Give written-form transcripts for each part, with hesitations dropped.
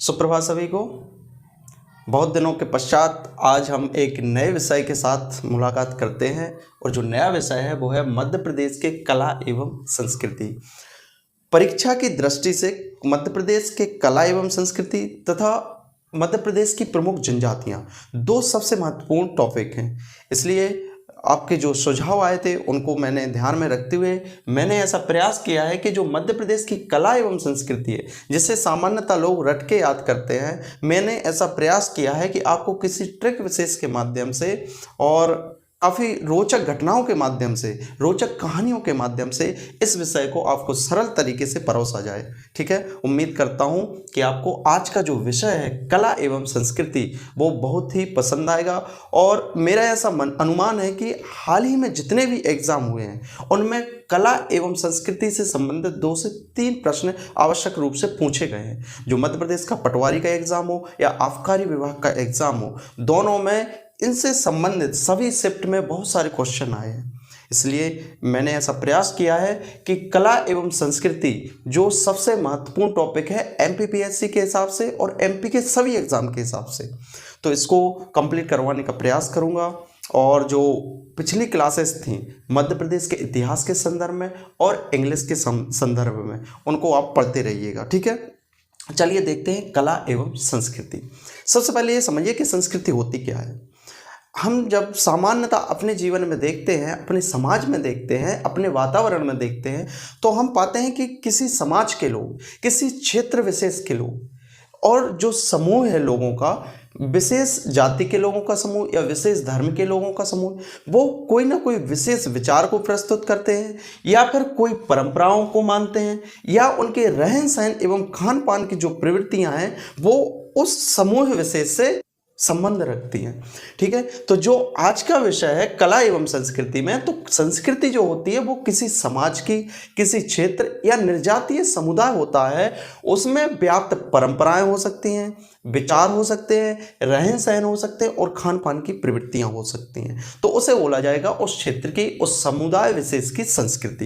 सुप्रभात सभी को। बहुत दिनों के पश्चात आज हम एक नए विषय के साथ मुलाकात करते हैं और जो नया विषय है वो है मध्य प्रदेश के कला एवं संस्कृति। परीक्षा की दृष्टि से मध्य प्रदेश के कला एवं संस्कृति तथा मध्य प्रदेश की प्रमुख जनजातियां दो सबसे महत्वपूर्ण टॉपिक हैं। इसलिए आपके जो सुझाव आए थे उनको मैंने ध्यान में रखते हुए मैंने ऐसा प्रयास किया है कि जो मध्य प्रदेश की कला एवं संस्कृति है जिसे सामान्यतः लोग रट के याद करते हैं, मैंने ऐसा प्रयास किया है कि आपको किसी ट्रिक विशेष के माध्यम से और काफ़ी रोचक घटनाओं के माध्यम से, रोचक कहानियों के माध्यम से इस विषय को आपको सरल तरीके से परोसा जाए। ठीक है, उम्मीद करता हूँ कि आपको आज का जो विषय है कला एवं संस्कृति वो बहुत ही पसंद आएगा। और मेरा ऐसा अनुमान है कि हाल ही में जितने भी एग्ज़ाम हुए हैं उनमें कला एवं संस्कृति से संबंधित 2 से 3 प्रश्न आवश्यक रूप से पूछे गए हैं। जो मध्य प्रदेश का पटवारी का एग्ज़ाम हो या आबकारी विभाग का एग्ज़ाम हो, दोनों में इनसे संबंधित सभी शिफ्ट में बहुत सारे क्वेश्चन आए हैं। इसलिए मैंने ऐसा प्रयास किया है कि कला एवं संस्कृति जो सबसे महत्वपूर्ण टॉपिक है एमपीपीएससी के हिसाब से और एमपी के सभी एग्ज़ाम के हिसाब से, तो इसको कंप्लीट करवाने का प्रयास करूँगा। और जो पिछली क्लासेस थी मध्य प्रदेश के इतिहास के संदर्भ में और इंग्लिश के संदर्भ में, उनको आप पढ़ते रहिएगा। ठीक है, चलिए देखते हैं कला एवं संस्कृति। सबसे पहले ये समझिए कि संस्कृति होती क्या है। हम जब सामान्यतः अपने जीवन में देखते हैं, अपने समाज में देखते हैं, अपने वातावरण में देखते हैं, तो हम पाते हैं कि किसी समाज के लोग, किसी क्षेत्र विशेष के लोग और जो समूह है लोगों का, विशेष जाति के लोगों का समूह या विशेष धर्म के लोगों का समूह, वो कोई ना कोई विशेष विचार को प्रस्तुत करते हैं या फिर कोई परंपराओं को मानते हैं या उनके रहन सहन एवं खान पान की जो प्रवृत्तियां हैं वो उस समूह विशेष से संबंध रखती हैं। ठीक है, तो जो आज का विषय है कला एवं संस्कृति में, तो संस्कृति जो होती है वो किसी समाज की, किसी क्षेत्र या निर्जातीय समुदाय होता है, उसमें व्याप्त परंपराएं हो सकती हैं, विचार हो सकते हैं, रहन सहन हो सकते हैं और खान पान की प्रवृत्तियां हो सकती हैं, तो उसे बोला जाएगा उस क्षेत्र की, उस समुदाय विशेष की संस्कृति।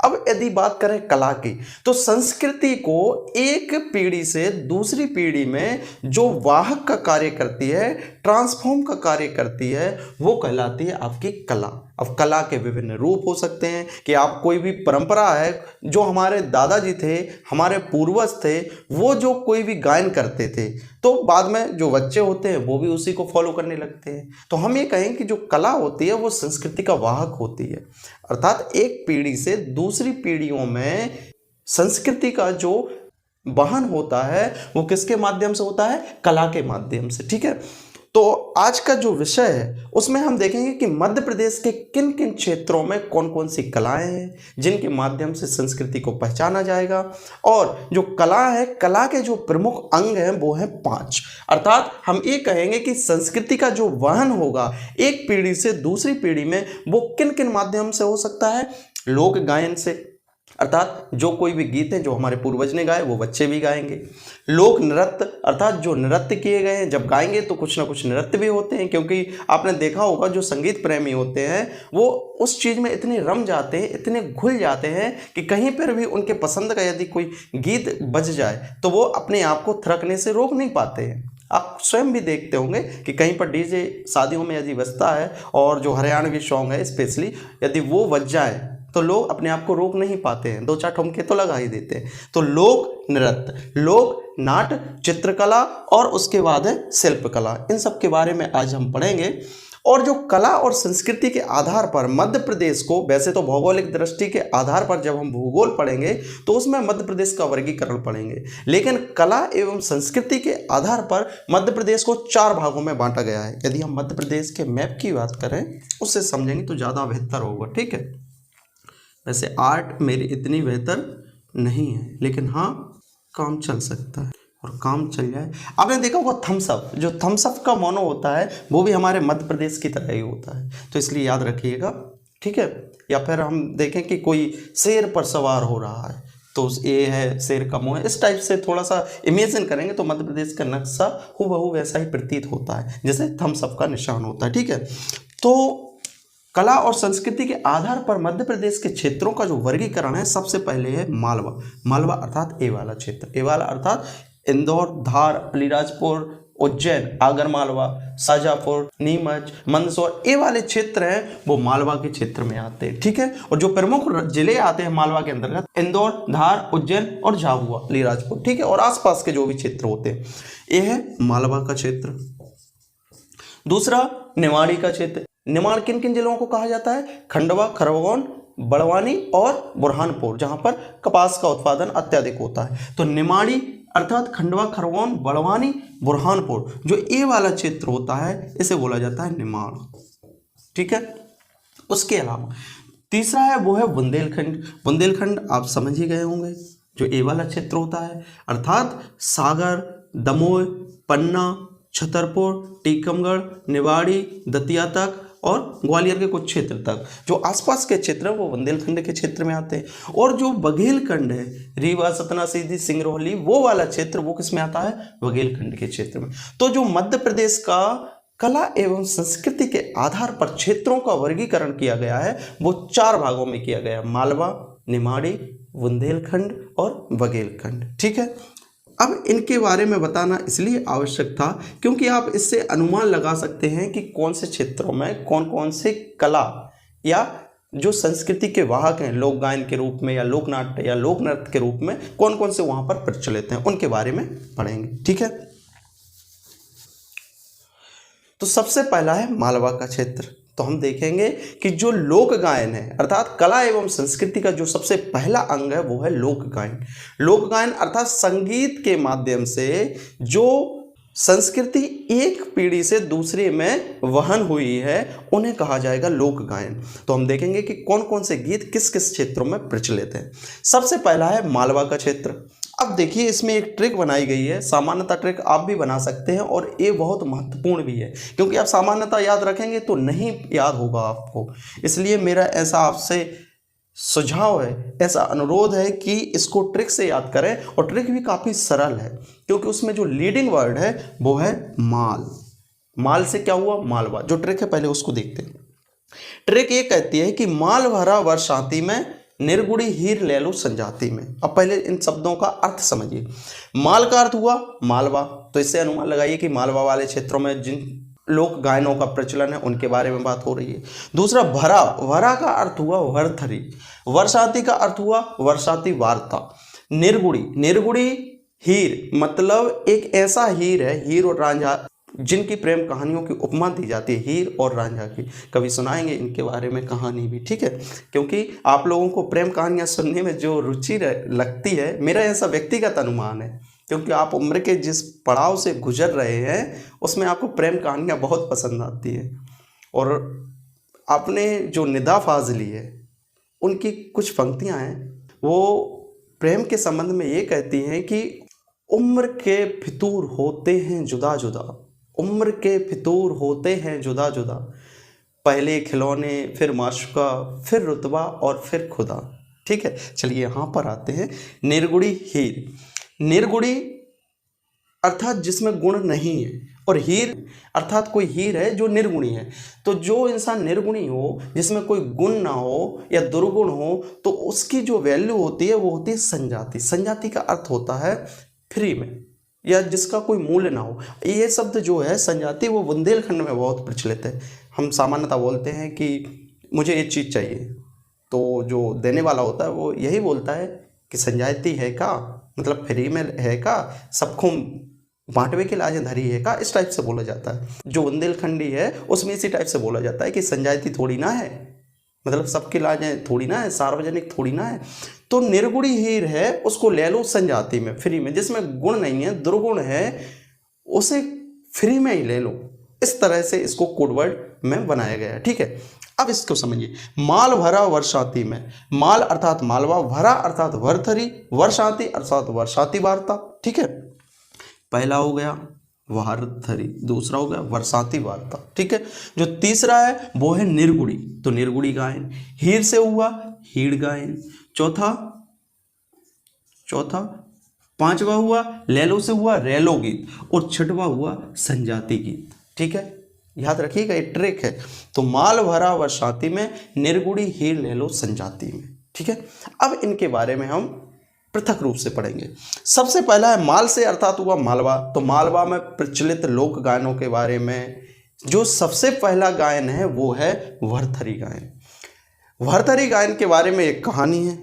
अब यदि बात करें कला की, तो संस्कृति को एक पीढ़ी से दूसरी पीढ़ी में जो वाहक का कार्य करती है, ट्रांसफॉर्म का कार्य करती है, वो कहलाती है आपकी कला। अब कला के विभिन्न रूप हो सकते हैं कि आप कोई भी परंपरा है जो हमारे दादाजी थे, हमारे पूर्वज थे, वो जो कोई भी गायन करते थे, तो बाद में जो बच्चे होते हैं वो भी उसी को फॉलो करने लगते हैं। तो हम ये कहें कि जो कला होती है वो संस्कृति का वाहक होती है, अर्थात एक पीढ़ी से दूसरी पीढ़ियों में संस्कृति का जो वहन होता है वो किसके माध्यम से होता है? कला के माध्यम से। ठीक है, तो आज का जो विषय है उसमें हम देखेंगे कि मध्य प्रदेश के किन किन क्षेत्रों में कौन कौन सी कलाएं हैं जिनके माध्यम से संस्कृति को पहचाना जाएगा। और जो कला है, कला के जो प्रमुख अंग हैं वो हैं 5। अर्थात हम ये कहेंगे कि संस्कृति का जो वहन होगा एक पीढ़ी से दूसरी पीढ़ी में वो किन किन माध्यम से हो सकता है? लोक गायन से, अर्थात जो कोई भी गीत है जो हमारे पूर्वज ने गाए वो बच्चे भी गाएंगे। लोक नृत्य, अर्थात जो नृत्य किए गए हैं, जब गाएंगे तो कुछ ना कुछ नृत्य भी होते हैं, क्योंकि आपने देखा होगा जो संगीत प्रेमी होते हैं वो उस चीज़ में इतने रम जाते हैं, इतने घुल जाते हैं कि कहीं पर भी उनके पसंद का यदि कोई गीत बज जाए तो वो अपने आप को थिरकने से रोक नहीं पाते हैं। आप स्वयं भी देखते होंगे कि कहीं पर डीजे शादियों में यदि बजता है और जो हरियाणवी सॉन्ग है स्पेशली, यदि वो बज जाए तो लोग अपने आप को रोक नहीं पाते हैं, 2-4 ठुमके तो लगा ही देते हैं। तो लोक नृत्य, लोक नाट्य, चित्रकला और उसके बाद है शिल्पकला, इन सब के बारे में आज हम पढ़ेंगे। और जो कला और संस्कृति के आधार पर मध्य प्रदेश को, वैसे तो भौगोलिक दृष्टि के आधार पर जब हम भूगोल पढ़ेंगे तो उसमें मध्य प्रदेश का वर्गीकरण पढ़ेंगे, लेकिन कला एवं संस्कृति के आधार पर मध्य प्रदेश को 4 भागों में बांटा गया है। यदि हम मध्य प्रदेश के मैप की बात करें उससे समझेंगे तो ज़्यादा बेहतर होगा। ठीक है, वैसे आर्ट मेरी इतनी बेहतर नहीं है, लेकिन हाँ काम चल सकता है और काम चल जाए। आपने देखा होगा थम्स अप, जो थम्स अप का मोनो होता है वो भी हमारे मध्य प्रदेश की तरह ही होता है, तो इसलिए याद रखिएगा। ठीक है, या फिर हम देखें कि कोई शेर पर सवार हो रहा है तो ये है शेर का मुंह है, इस टाइप से थोड़ा सा इमेजिन करेंगे तो मध्य प्रदेश का नक्शा हूबहू वैसा ही प्रतीत होता है जैसे थम्स अप का निशान होता है। ठीक है, तो कला और संस्कृति के आधार पर मध्य प्रदेश के क्षेत्रों का जो वर्गीकरण है, सबसे पहले है मालवा। मालवा अर्थात ए वाला क्षेत्र, ए वाला अर्थात इंदौर, धार, अलीराजपुर, उज्जैन, आगरमालवा, शाजापुर, नीमच, मंदसौर, ये वाले क्षेत्र हैं वो मालवा के क्षेत्र में आते हैं। ठीक है, और जो प्रमुख जिले आते हैं मालवा के अंतर्गत इंदौर, धार, उज्जैन और झाबुआ, अलीराजपुर। ठीक है, और आसपास के जो भी क्षेत्र होते हैं ये है मालवा का क्षेत्र। दूसरा निमाड़ी का क्षेत्र। निमाड़ किन किन जिलों को कहा जाता है? खंडवा, खरगोन, बड़वानी और बुरहानपुर, जहां पर कपास का उत्पादन अत्यधिक होता है। तो निमाड़ी अर्थात खंडवा, खरगोन, बड़वानी, बुरहानपुर, जो ए वाला क्षेत्र होता है इसे बोला जाता है निमाड़। ठीक है, उसके अलावा तीसरा है वो है बुंदेलखंड। बुंदेलखंड आप समझ ही गए होंगे, जो ए वाला क्षेत्र होता है, अर्थात सागर, दमोह, पन्ना, छतरपुर, टीकमगढ़, निवाड़ी, दतिया तक और ग्वालियर के कुछ क्षेत्र तक, जो आसपास के क्षेत्र हैं वो बुंदेलखंड के क्षेत्र में आते हैं। और जो बघेलखंड है, रीवा, सतना, सीधी, सिंगरौली, वो वाला क्षेत्र वो किस में आता है? बघेलखंड के क्षेत्र में। तो जो मध्य प्रदेश का कला एवं संस्कृति के आधार पर क्षेत्रों का वर्गीकरण किया गया है वो 4 भागों में किया गया है: मालवा, निमाड़ी, बुंदेलखंड और बघेलखंड। ठीक है, अब इनके बारे में बताना इसलिए आवश्यक था क्योंकि आप इससे अनुमान लगा सकते हैं कि कौन से क्षेत्रों में कौन कौन से कला या जो संस्कृति के वाहक हैं, लोक गायन के रूप में या लोक नाट्य या लोक नृत्य के रूप में कौन कौन से वहां पर प्रचलित हैं, उनके बारे में पढ़ेंगे। ठीक है, तो सबसे पहला है मालवा का क्षेत्र। तो हम देखेंगे कि जो लोक गायन है अर्थात कला एवं संस्कृति का जो सबसे पहला अंग है वो है लोक गायन। लोक गायन अर्थात संगीत के माध्यम से जो संस्कृति एक पीढ़ी से दूसरे में वहन हुई है उन्हें कहा जाएगा लोक गायन। तो हम देखेंगे कि कौन कौन से गीत किस किस क्षेत्रों में प्रचलित हैं। सबसे पहला है मालवा का क्षेत्र। अब देखिए इसमें एक ट्रिक बनाई गई है, सामान्यतः ट्रिक आप भी बना सकते हैं और ये बहुत महत्वपूर्ण भी है क्योंकि आप सामान्यतः याद रखेंगे तो नहीं याद होगा आपको। इसलिए मेरा ऐसा आपसे सुझाव है, ऐसा अनुरोध है कि इसको ट्रिक से याद करें। और ट्रिक भी काफ़ी सरल है क्योंकि उसमें जो लीडिंग वर्ड है वो है माल। माल से क्या हुआ? मालवा। जो ट्रिक है पहले उसको देखते हैं। ट्रिक ये कहती है कि माल भरा वर्षाती में, निर्गुड़ी हीर ले लो संजाति में। अब पहले इन शब्दों का अर्थ समझिए। माल का अर्थ हुआ मालवा, तो इससे अनुमान लगाइए कि मालवा वाले क्षेत्रों में जिन लोक गायनों का प्रचलन है उनके बारे में बात हो रही है। दूसरा भरा, भरा का अर्थ हुआ वरथरी। वर्षाती का अर्थ हुआ वर्षाती वार्ता। निर्गुड़ी, निर्गुड़ी हीर मतलब एक ऐसा हीर है, हीर और रांझा जिनकी प्रेम कहानियों की उपमा दी जाती है, हीर और रांझा की। कभी सुनाएंगे इनके बारे में कहानी भी, ठीक है, क्योंकि आप लोगों को प्रेम कहानियां सुनने में जो रुचि लगती है, मेरा ऐसा व्यक्तिगत अनुमान है क्योंकि आप उम्र के जिस पड़ाव से गुजर रहे हैं उसमें आपको प्रेम कहानियां बहुत पसंद आती हैं। और आपने जो निदा फाजली है उनकी कुछ पंक्तियां हैं, वो प्रेम के संबंध में ये कहती हैं कि उम्र के फितूर होते हैं जुदा जुदा, उम्र के फितूर होते हैं जुदा जुदा, पहले खिलौने, फिर माशुका, फिर रुतबा और फिर खुदा। ठीक है, चलिए यहाँ पर आते हैं। निर्गुड़ी हीर, निर्गुड़ी अर्थात जिसमें गुण नहीं है, और हीर अर्थात कोई हीर है जो निर्गुणी है। तो जो इंसान निर्गुणी हो, जिसमें कोई गुण ना हो या दुर्गुण हो, तो उसकी जो वैल्यू होती है वो होती है संजाति। संजाति का अर्थ होता है फ्री में या जिसका कोई मूल्य ना हो। ये शब्द जो है संजाति वो बुंदेलखंड में बहुत प्रचलित है। हम सामान्यतः बोलते हैं कि मुझे ये चीज़ चाहिए, तो जो देने वाला होता है वो यही बोलता है कि संजाति है का, मतलब फ्री में है का, सबको बांटवे के लाज धरी है का, इस टाइप से बोला जाता है। जो बुंदेलखंडी है उसमें इसी टाइप से बोला जाता है कि संजाति थोड़ी ना है, मतलब सबकी लाजें थोड़ी ना है, सार्वजनिक थोड़ी ना है। तो निर्गुणी हीर है उसको ले लो संजाति में, फ्री में, जिसमें गुण नहीं है, दुर्गुण है, उसे फ्री में ही ले लो। इस तरह से इसको कोडवर्ड में बनाया गया है। ठीक है, अब इसको समझिए। माल भरा वर्षाती में, माल अर्थात मालवा, भरा अर्थात वरथरी, वर्षाती अर्थात वर्षाती वार्ता। ठीक है, पहला हो गया वारथरी, दूसरा हो गया वर्षाती वार्ता। ठीक है, जो तीसरा है वो है निर्गुड़ी, तो निर्गुड़ी गायन। हीर से हुआ हीड़ गायन। चौथा पांचवा हुआ लैलो से हुआ रैलो गीत, और छठवा हुआ संजाति गीत। ठीक है, याद रखिएगा ये ट्रिक है। तो माल भरा वर्षाती में, निर्गुड़ी हीर लैलो संजाति में। ठीक है, अब इनके बारे में हम पृथक रूप से पढ़ेंगे। सबसे पहला है माल से अर्थात हुआ मालवा। तो मालवा में प्रचलित लोक गायनों के बारे में जो सबसे पहला गायन है वो है भरथरी गायन। भरथरी गायन के बारे में एक कहानी है,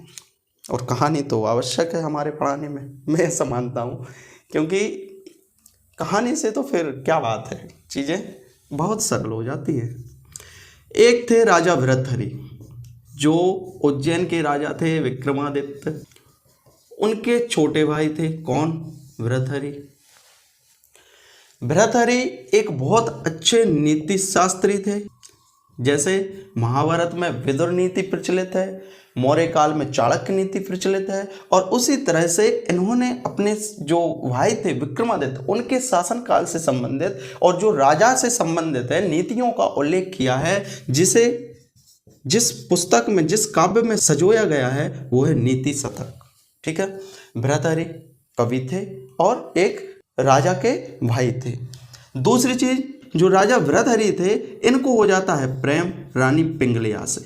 और कहानी तो आवश्यक है हमारे पढ़ाने में, मैं ऐसा मानता हूँ, क्योंकि कहानी से तो फिर क्या बात है, चीज़ें बहुत सरल हो जाती है। एक थे राजा भरथरी, जो उज्जैन के राजा थे विक्रमादित्य। उनके छोटे भाई थे कौन? भरथरी। भरथरी एक बहुत अच्छे नीति शास्त्री थे। जैसे महाभारत में विदुर नीति प्रचलित है, मौर्य काल में चाणक्य नीति प्रचलित है, और उसी तरह से इन्होंने अपने जो भाई थे विक्रमादित्य उनके शासनकाल से संबंधित और जो राजा से संबंधित है नीतियों का उल्लेख किया है, जिसे जिस पुस्तक में जिस काव्य में सजोया गया है वो है नीति शतक। ठीक है, भरथरी कवि थे और एक राजा के भाई थे। दूसरी चीज, जो राजा भरथरी थे इनको हो जाता है प्रेम रानी पिंगलिया से।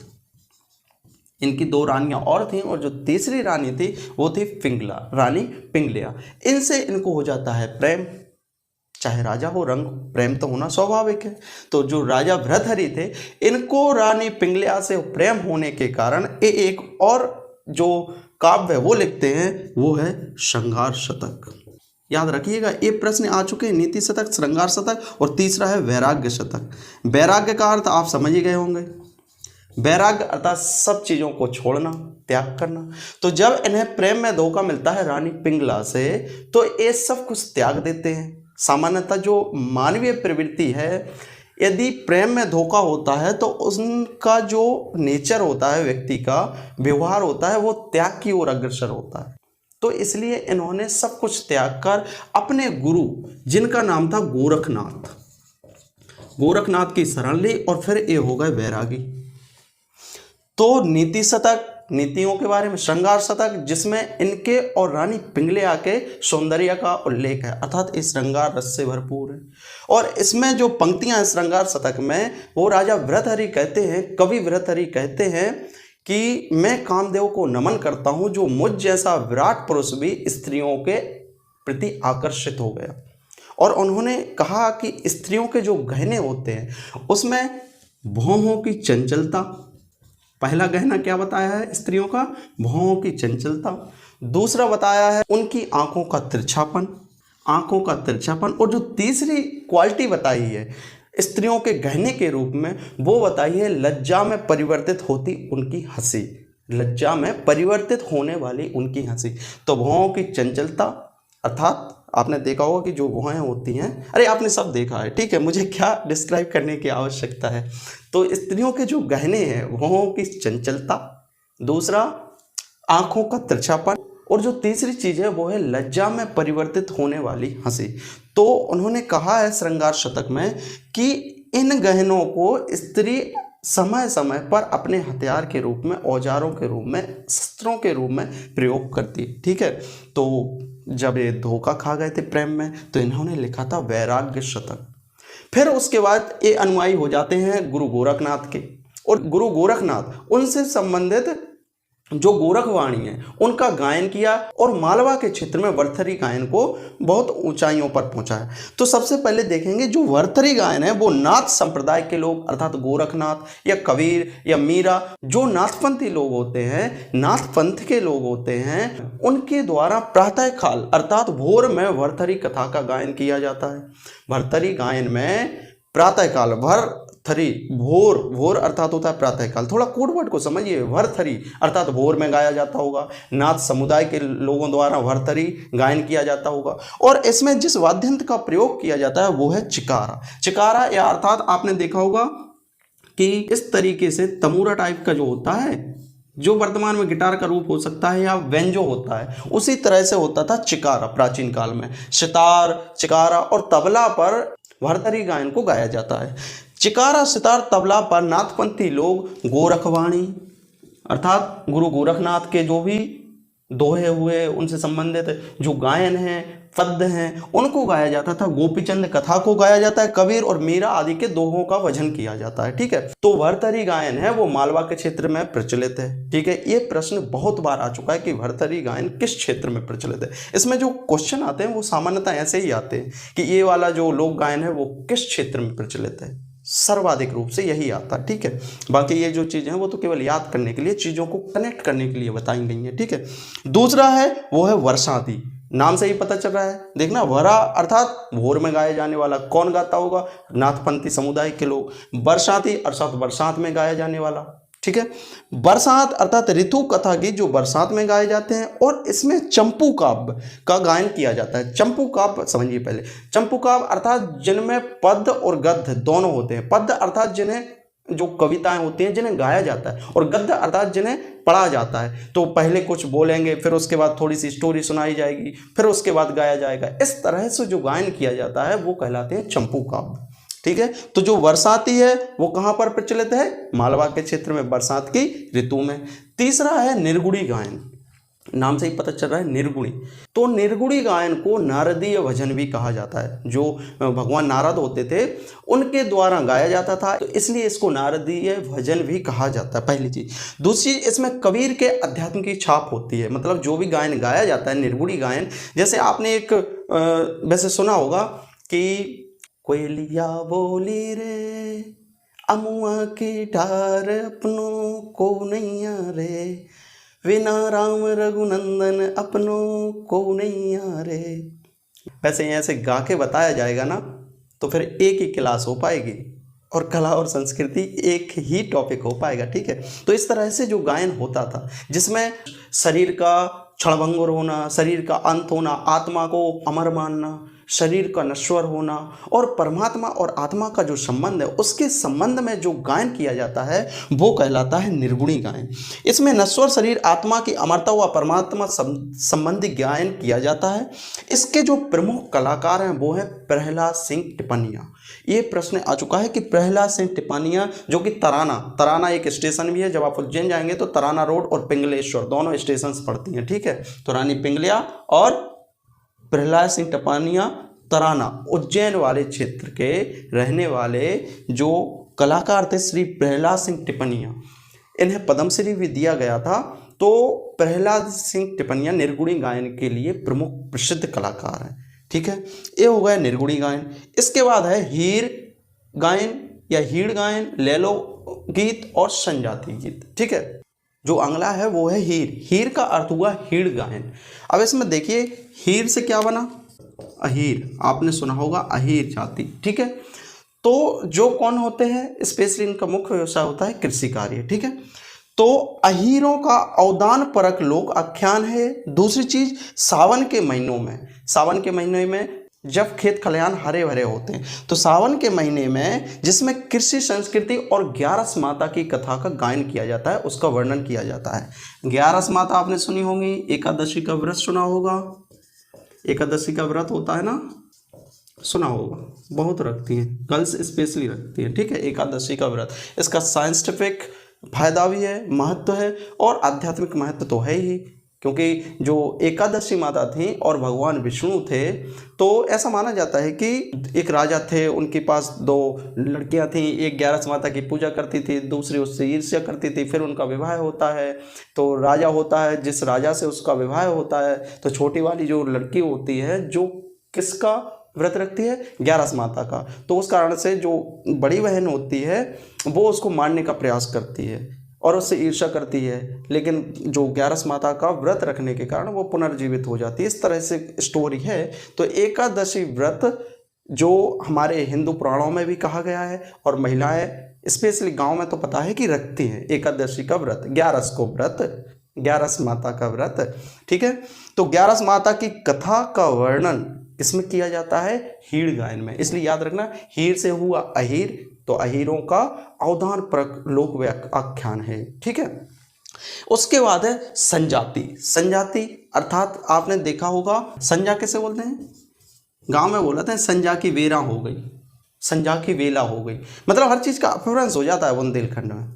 इनकी 2 रानियां और थीं, और जो तीसरी रानी थी वो थी पिंगला, रानी पिंगलिया। इनसे इनको हो जाता है प्रेम। चाहे राजा हो रंग, प्रेम तो होना स्वाभाविक है। तो जो राजा भरथरी थे इनको रानी पिंगलिया से प्रेम होने के कारण एक और जो काव्य है वो लिखते हैं, वो है श्रृंगार शतक। याद रखिएगा, ये प्रश्न आ चुके हैं, नीति शतक, श्रृंगार शतक, और तीसरा है वैराग्य शतक। वैराग्य का अर्थ आप समझ ही गए होंगे। वैराग्य अर्थात सब चीज़ों को छोड़ना, त्याग करना। तो जब इन्हें प्रेम में धोखा मिलता है रानी पिंगला से, तो ये सब कुछ त्याग देते हैं। सामान्यतः जो मानवीय प्रवृत्ति है, यदि प्रेम में धोखा होता है तो उनका जो नेचर होता है, व्यक्ति का व्यवहार होता है, वो त्याग की ओर अग्रसर होता है। तो इसलिए इन्होंने सब कुछ त्याग कर अपने गुरु, जिनका नाम था गोरखनाथ, गोरखनाथ की शरण ली, और फिर ये हो गए वैरागी। तो नीति शतक, नीतियों के बारे में, श्रृंगार शतक जिसमें इनके और रानी पिंगलिया के सौंदर्य का उल्लेख है, अर्थात इस श्रृंगार रस से भरपूर है। और इसमें जो पंक्तियां हैं श्रृंगार शतक में, वो राजा भरथरी कहते हैं, कवि भरथरी कहते हैं कि मैं कामदेव को नमन करता हूं, जो मुझ जैसा विराट पुरुष भी स्त्रियों के प्रति आकर्षित हो गया। और उन्होंने कहा कि स्त्रियों के जो गहने होते हैं उसमें भौहों की चंचलता, पहला गहना क्या बताया है स्त्रियों का? भौहों की चंचलता। दूसरा बताया है उनकी आंखों का तिरछापन, आंखों का तिरछापन। और जो तीसरी क्वालिटी बताई है स्त्रियों के गहने के रूप में, वो बताई है लज्जा में परिवर्तित होती उनकी हंसी, लज्जा में परिवर्तित होने वाली उनकी हंसी। तो भौहों की चंचलता, अर्थात आपने देखा होगा कि जो भौहें होती हैं, अरे आपने सब देखा है, ठीक है, मुझे क्या डिस्क्राइब करने की आवश्यकता है। तो स्त्रियों के जो गहने हैं, भौहों की चंचलता, दूसरा आंखों का तिरछापन, और जो तीसरी चीज़ है वो है लज्जा में परिवर्तित होने वाली हंसी। तो उन्होंने कहा है श्रृंगार शतक में कि इन गहनों को स्त्री समय समय पर अपने हथियार के रूप में, औजारों के रूप में, शस्त्रों के रूप में प्रयोग करती। ठीक है, तो जब ये धोखा खा गए थे प्रेम में, तो इन्होंने लिखा था वैराग्य शतक। फिर उसके बाद ये अनुयायी हो जाते हैं गुरु गोरखनाथ के, और गुरु गोरखनाथ उनसे संबंधित जो गोरखवाणी है उनका गायन किया, और मालवा के क्षेत्र में भरथरी गायन को बहुत ऊंचाइयों पर पहुंचाया। तो सबसे पहले देखेंगे जो भरथरी गायन है वो नाथ संप्रदाय के लोग, अर्थात गोरखनाथ या कबीर या मीरा, जो नाथपंथी लोग होते हैं, नाथ पंथ के लोग होते हैं, उनके द्वारा प्रातः काल अर्थात भोर में भरथरी कथा का गायन किया जाता है। भरथरी गायन में प्रातः काल, भरथरी, भोर, भोर अर्थात होता है प्रातः काल, थोड़ा कोड वर्ड को समझिए, भरथरी अर्थात भोर में गाया जाता होगा, नाथ समुदाय के लोगों द्वारा भरथरी गायन किया जाता होगा। और इसमें जिस वाद्य यंत्र का प्रयोग किया जाता है वो है चिकारा। चिकारा या अर्थात आपने देखा होगा कि इस तरीके से तमूरा टाइप का जो होता है, जो वर्तमान में गिटार का रूप हो सकता है या वेंजो होता है, उसी तरह से होता था चिकारा प्राचीन काल में। सितार, चिकारा और तबला पर भरथरी गायन को गाया जाता है। चिकारा, सितार, तबला पर नाथपंथी लोग गोरखवाणी अर्थात गुरु गोरखनाथ के जो भी दोहे हुए, उनसे संबंधित जो गायन हैं, पद्य हैं, उनको गाया जाता था। गोपीचंद कथा को गाया जाता है, कबीर और मीरा आदि के दोहों का भजन किया जाता है। ठीक है, तो भरथरी गायन है वो मालवा के क्षेत्र में प्रचलित है। ठीक है, ये प्रश्न बहुत बार आ चुका है कि भरथरी गायन किस क्षेत्र में प्रचलित है। इसमें जो क्वेश्चन आते हैं वो सामान्यतः ऐसे ही आते हैं कि ये वाला जो लोक गायन है वो किस क्षेत्र में प्रचलित है, सर्वाधिक रूप से यही आता है। ठीक है, बाकी ये जो चीज़ें हैं वो तो केवल याद करने के लिए, चीज़ों को कनेक्ट करने के लिए बताई गई हैं। ठीक है, दूसरा है वो है वर्षाती। नाम से ही पता चल रहा है, देखना, वरा अर्थात भोर में गाया जाने वाला। कौन गाता होगा? नाथपंथी समुदाय के लोग। बरसाती अर्थात बरसात में गाया जाने वाला। ठीक है, बरसात अर्थात ऋतु कथा गीत जो बरसात में गाए जाते हैं, और इसमें चंपू काव्य का गायन किया जाता है। चंपू काव्य समझिए पहले। चंपू काव्य अर्थात जिनमें पद्य और गद्य दोनों होते हैं। पद्य अर्थात जिन्हें, जो कविताएं होती हैं जिन्हें गाया जाता है, और गद्य अर्थात जिन्हें पढ़ा जाता है। तो पहले कुछ बोलेंगे, फिर उसके बाद थोड़ी सी स्टोरी सुनाई जाएगी, फिर उसके बाद गाया जाएगा। इस तरह से जो गायन किया जाता है वो कहलाते हैं चंपू काव्य। ठीक है, तो जो बरसाती है वो कहाँ पर प्रचलित है? मालवा के क्षेत्र में, बरसात की ऋतु में। तीसरा है निर्गुणी गायन। नाम से ही पता चल रहा है निर्गुणी। तो निर्गुणी गायन को नारदीय भजन भी कहा जाता है। जो भगवान नारद होते थे उनके द्वारा गाया जाता था, तो इसलिए इसको नारदीय भजन भी कहा जाता है, पहली चीज। दूसरी, इसमें कबीर के अध्यात्म की छाप होती है। मतलब जो भी गायन गाया जाता है निर्गुणी गायन, जैसे आपने एक वैसे सुना होगा कि कोयलिया बोली रे अमुआ की डार अपनों को नैया रे, विना राम रघुनंदन अपनों को नैया रे। वैसे ऐसे गा के बताया जाएगा ना तो फिर एक ही क्लास हो पाएगी, और कला और संस्कृति एक ही टॉपिक हो पाएगा। ठीक है, तो इस तरह से जो गायन होता था, जिसमें शरीर का क्षणभंगुर होना, शरीर का अंत होना, आत्मा को अमर मानना, शरीर का नश्वर होना, और परमात्मा और आत्मा का जो संबंध है उसके संबंध में जो गायन किया जाता है वो कहलाता है निर्गुणी गायन। इसमें नश्वर शरीर, आत्मा की अमरता व परमात्मा संबंधी गायन किया जाता है। इसके जो प्रमुख कलाकार हैं वो है प्रहलाद सिंह टिपनिया। ये प्रश्न आ चुका है कि प्रहलाद सिंह टिपनिया, जो कि तराना एक स्टेशन भी है। जब आप उज्जैन जाएंगे तो तराना रोड और पिंगलेश्वर दोनों स्टेशन पड़ती हैं। ठीक है, तो रानी पिंगलिया और प्रहलाद सिंह टिपनिया तराना, उज्जैन वाले क्षेत्र के रहने वाले जो कलाकार थे श्री प्रहलाद सिंह टिपनिया, इन्हें पद्मश्री भी दिया गया था। तो प्रहलाद सिंह टिपनिया निर्गुणी गायन के लिए प्रमुख प्रसिद्ध कलाकार हैं। ठीक है, ये हो गया निर्गुणी गायन। इसके बाद है हीर गायन या हीड़ गायन, लैलो गीत और संजाति गीत। ठीक है, जो अगला है वो है हीर। हीर का अर्थ हुआ हीड़ गायन। अब इसमें देखिए हीर से क्या बना? अहीर। आपने सुना होगा अहीर जाति। ठीक है, तो जो कौन होते हैं, स्पेशली इनका मुख्य व्यवसाय होता है कृषि कार्य। ठीक है, तो अहीरों का अवदान परक लोक आख्यान है। दूसरी चीज, सावन के महीने में जब खेत खलिहान हरे भरे होते हैं, तो सावन के महीने में जिसमें कृषि संस्कृति और 11 माता की कथा का गायन किया जाता है, उसका वर्णन किया जाता है। 11 माता आपने सुनी होंगी, एकादशी का व्रत सुना होगा। एकादशी का व्रत होता है ना, सुना होगा, बहुत रखती हैं, गर्ल्स स्पेशली रखती हैं। ठीक है, एकादशी का व्रत, इसका साइंटिफिक फायदा भी है, महत्व है, और आध्यात्मिक महत्व तो है ही, क्योंकि जो एकादशी माता थी और भगवान विष्णु थे, तो ऐसा माना जाता है कि एक राजा थे, उनके पास 2 लड़कियां थीं। एक 11 माता की पूजा करती थी, दूसरी उससे ईर्ष्या करती थी। फिर उनका विवाह होता है, तो राजा होता है, जिस राजा से उसका विवाह होता है, तो छोटी वाली जो लड़की होती है जो किसका व्रत रखती है? 11 माता का। तो उस कारण से जो बड़ी बहन होती है वो उसको मारने का प्रयास करती है और उससे ईर्ष्या करती है, लेकिन जो 11 माता का व्रत रखने के कारण वो पुनर्जीवित हो जाती है। इस तरह से स्टोरी है। तो एकादशी व्रत जो हमारे हिंदू पुराणों में भी कहा गया है, और महिलाएं स्पेशली गांव में तो पता है कि रखती हैं एकादशी का व्रत, 11 माता का व्रत। ठीक है, तो 11 माता की कथा का वर्णन इसमें किया जाता है हीड़ गायन में। इसलिए याद रखना, हीर से हुआ अहीर, तो अहीरों का अवदान परक लोक आख्यान है। ठीक है, उसके बाद है संजाति। संजाति अर्थात आपने देखा होगा, संजा कैसे बोलते हैं? गांव में बोलते हैं संजा की वेरा हो गई, संजा की वेला हो गई, मतलब हर चीज का अपभ्रंश हो जाता है बुंदेलखंड में।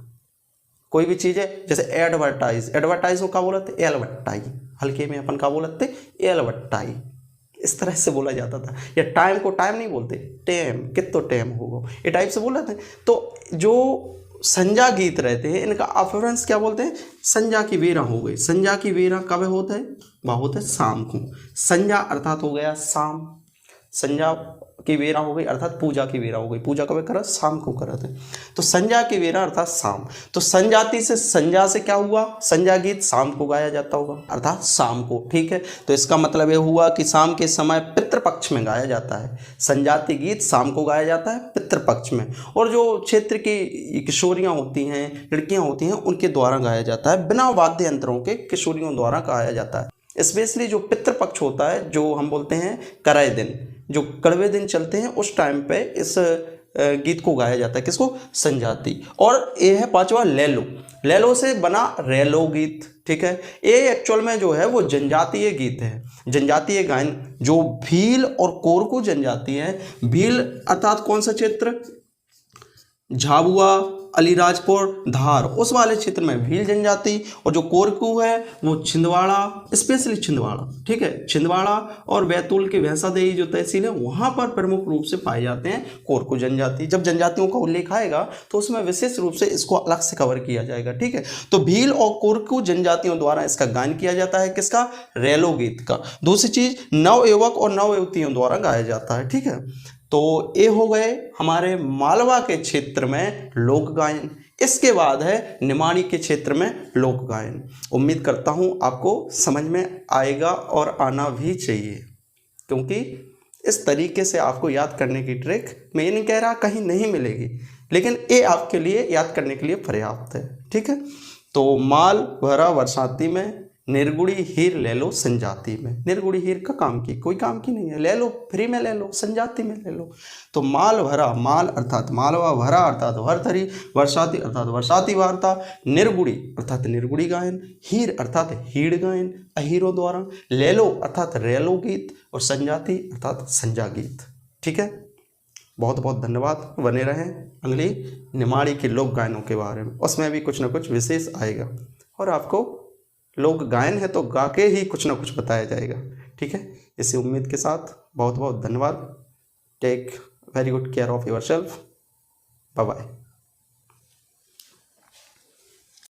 कोई भी चीज़ है, जैसे एडवर्टाइज, एडवर्टाइज को क्या बोलते, एलवट्टाई, हल्के में अपन क्या बोलते, एलवट्टाई, इस तरह से बोला जाता था। या टाइम को टाइम नहीं बोलते, टेम, कितो टेम होगा, ये टाइप से बोल रहे थे। तो जो संजा गीत रहते हैं इनका अपभ्रंश क्या बोलते हैं, संजा की बेरा हो गई। संजा की बेरा कब होता है, वह होता है शाम को। संजा अर्थात हो गया शाम, संजा की बेरा हो गई अर्थात पूजा की बेरा हो गई। पूजा कब करा, शाम को करा थे। तो संजा की बेरा अर्थात शाम। तो संजाति से, संजा से क्या हुआ, संजा गीत शाम को गाया जाता होगा अर्थात शाम को, ठीक है। तो इसका मतलब ये हुआ कि शाम के समय पितृपक्ष में गाया जाता है। संजाति गीत शाम को गाया जाता है पितृपक्ष में। और जो क्षेत्र की किशोरियाँ होती हैं, लड़कियाँ होती हैं, उनके द्वारा गाया जाता है, बिना वाद्य यंत्रों के किशोरियों द्वारा गाया जाता है। स्पेशली जो पितृपक्ष होता है, जो हम बोलते हैं करय दिन, जो कड़वे दिन चलते हैं, उस टाइम पे इस गीत को गाया जाता है। किसको, संजाति। और ये है पांचवा लैलो, लैलो से बना रैलो गीत, ठीक है। ये एक्चुअल में जो है वो जनजातीय गीत है, जनजातीय गायन। जो भील और कोरकू जनजाति है, भील अर्थात कौन सा क्षेत्र, झाबुआ, अलीराजपुर, धार, उस वाले क्षेत्र में भील जनजाति। और जो कोरकू है वो छिंदवाड़ा, स्पेशली छिंदवाड़ा, ठीक है, छिंदवाड़ा और बैतूल के भैंसादेही जो तहसील है वहाँ पर प्रमुख रूप से पाए जाते हैं कोरकू जनजाति। जब जनजातियों का उल्लेख आएगा तो उसमें विशेष रूप से इसको अलग से कवर किया जाएगा, ठीक है। तो भील और कोरकू जनजातियों द्वारा इसका गायन किया जाता है, किसका, रैलो गीत का। दूसरी चीज, नवयुवक और नवयुवतियों द्वारा गाया जाता है, ठीक है। तो ये हो गए हमारे मालवा के क्षेत्र में लोक गायन। इसके बाद है निमाड़ी के क्षेत्र में लोक गायन। उम्मीद करता हूँ आपको समझ में आएगा और आना भी चाहिए, क्योंकि इस तरीके से आपको याद करने की ट्रिक मैं ये नहीं कह रहा कहीं नहीं मिलेगी, लेकिन ये आपके लिए याद करने के लिए पर्याप्त है, ठीक है। तो माल भरा बरसाती में, निर्गुड़ी हीर ले लो संजाति में। निर्गुड़ी हीर का काम की, कोई काम की नहीं है, ले लो, फ्री में ले लो, संजाति में ले लो। तो माल भरा, माल अर्थात मालवा, भरा अर्थात भरथरी, बरसाती अर्थात बरसाती वार्ता, निर्गुड़ी अर्थात निर्गुड़ी गायन, हीर अर्थात हीड़ गायन अहीरों द्वारा, ले लो अर्थात रेलो गीत, और संजाति अर्थात संजा गीत, ठीक है। बहुत बहुत धन्यवाद, बने रहें अगली निमाड़ी के लोक गायनों के बारे में, उसमें भी कुछ ना कुछ विशेष आएगा और आपको लोक गायन है तो गा के ही कुछ ना कुछ बताया जाएगा, ठीक है। इसी उम्मीद के साथ बहुत बहुत धन्यवाद। Take very good care of your self, bye bye.